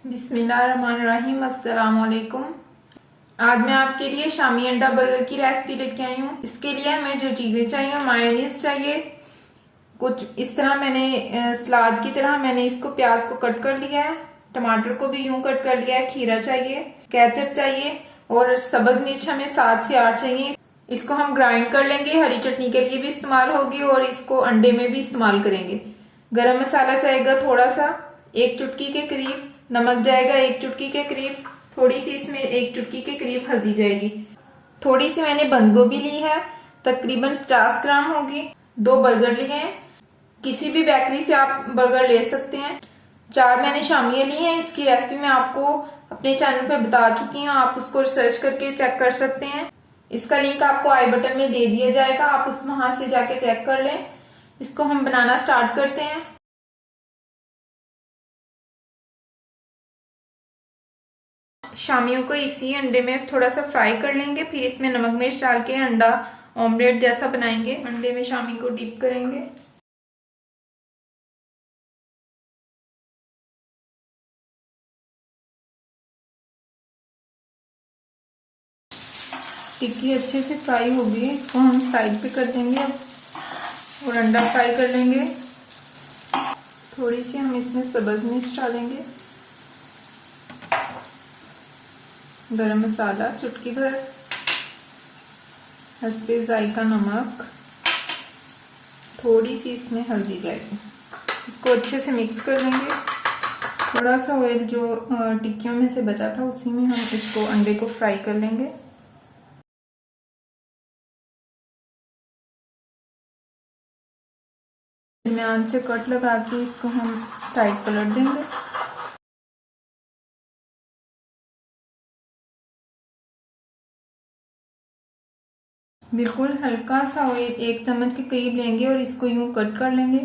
बिस्मिल्लाहिर्रहमानिर्रहीम। अस्सलाम वालेकुम। आज मैं आपके लिए शामी अंडा बर्गर की रेसिपी लेके आई हूँ। इसके लिए हमें जो चीजें चाहिए, मायोनीज चाहिए कुछ इस तरह, मैंने सलाद की तरह मैंने इसको प्याज को कट कर लिया है, टमाटर को भी यूं कट कर लिया है, खीरा चाहिए, केचप चाहिए और सब्ज मिर्च हमें 7 से 8 चाहिए। इसको हम ग्राइंड कर लेंगे, हरी चटनी के लिए भी इस्तेमाल होगी और इसको अंडे में भी इस्तेमाल करेंगे। गरम मसाला चाहिएगा थोड़ा सा, 1 चुटकी के करीब। नमक जाएगा 1 चुटकी के करीब। थोड़ी सी इसमें 1 चुटकी के करीब हल्दी जाएगी। थोड़ी सी मैंने बंद गोभी ली है, तकरीबन 50 ग्राम होगी। 2 बर्गर लिए हैं, किसी भी बेकरी से आप बर्गर ले सकते हैं। 4 मैंने शामियां ली हैं। इसकी रेसिपी मैं आपको अपने चैनल पे बता चुकी हूँ, आप उसको सर्च करके चेक कर सकते हैं। इसका लिंक आपको आई बटन में दे दिया जाएगा, आप उस वहां से जाके चेक कर लें। इसको हम बनाना स्टार्ट करते हैं। शामियों को इसी अंडे में थोड़ा सा फ्राई कर लेंगे, फिर इसमें नमक मिर्च डाल के अंडा ऑमलेट जैसा बनाएंगे। अंडे में शामी को डिप करेंगे। टिक्की अच्छे से फ्राई हो गई है, इसको हम साइड पे कर देंगे अब और अंडा फ्राई कर लेंगे। थोड़ी सी हम इसमें सब्ज मिर्च डालेंगे, गरम मसाला चुटकी भर, हस्बे जायका नमक, थोड़ी सी इसमें हल्दी जाएगी। इसको अच्छे से मिक्स कर लेंगे। थोड़ा सा ऑयल जो टिक्कियों में से बचा था उसी में हम इसको अंडे को फ्राई कर लेंगे। दरमियान से कट लगा के इसको हम साइड पलट देंगे। बिल्कुल हल्का सा ऑयल 1 चम्मच के करीब लेंगे और इसको यूं कट कर लेंगे।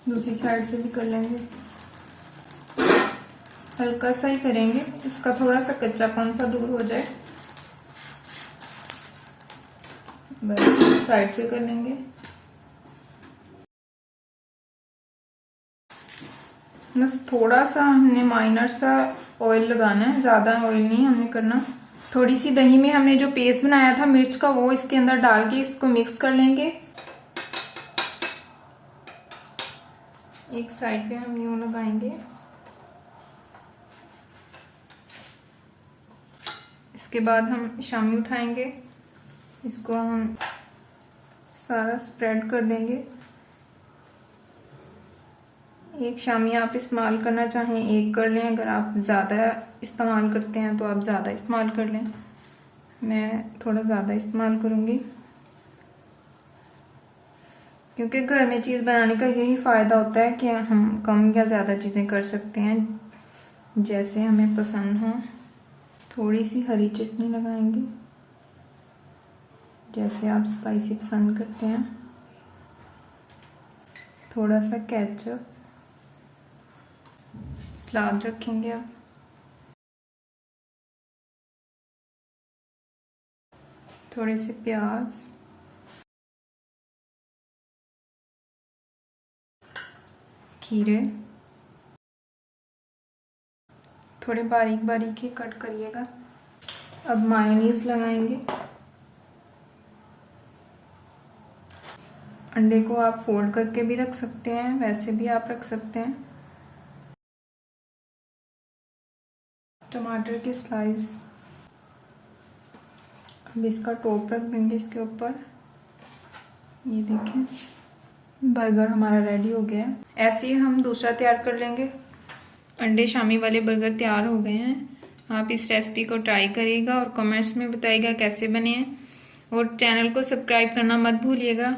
दूसरी साइड से भी कर लेंगे, हल्का सा ही करेंगे, इसका थोड़ा सा कच्चापन सा दूर हो जाए। बस साइड पे कर लेंगे। बस थोड़ा सा हमने माइनर सा ऑयल लगाना है, ज्यादा ऑयल नहीं हमने करना। थोड़ी सी दही में हमने जो पेस्ट बनाया था मिर्च का, वो इसके अंदर डाल के इसको मिक्स कर लेंगे। एक साइड पे हम यूं लगाएंगे। इसके बाद हम शामी उठाएंगे, इसको हम सारा स्प्रेड कर देंगे। एक शामी आप इस्तेमाल करना चाहें 1 कर लें, अगर आप ज़्यादा इस्तेमाल करते हैं तो आप ज़्यादा इस्तेमाल कर लें। मैं थोड़ा ज़्यादा इस्तेमाल करूँगी क्योंकि घर में चीज़ बनाने का यही फ़ायदा होता है कि हम कम या ज़्यादा चीज़ें कर सकते हैं जैसे हमें पसंद हो। थोड़ी सी हरी चटनी लगाएंगे, जैसे आप स्पाइसी पसंद करते हैं। थोड़ा सा केचप, सलाद रखेंगे अब। थोड़े से प्याज, खीरे थोड़े बारीक बारीक ही कट करिएगा। अब मायोनीज लगाएंगे। अंडे को आप फोल्ड करके भी रख सकते हैं, वैसे भी आप रख सकते हैं। टमाटर के स्लाइस, अब इसका टॉप रख देंगे इसके ऊपर। ये देखें, बर्गर हमारा रेडी हो गया है। ऐसे ही हम दूसरा तैयार कर लेंगे। अंडे शामी वाले बर्गर तैयार हो गए हैं। आप इस रेसिपी को ट्राई करिएगा और कमेंट्स में बताइएगा कैसे बने हैं और चैनल को सब्सक्राइब करना मत भूलिएगा।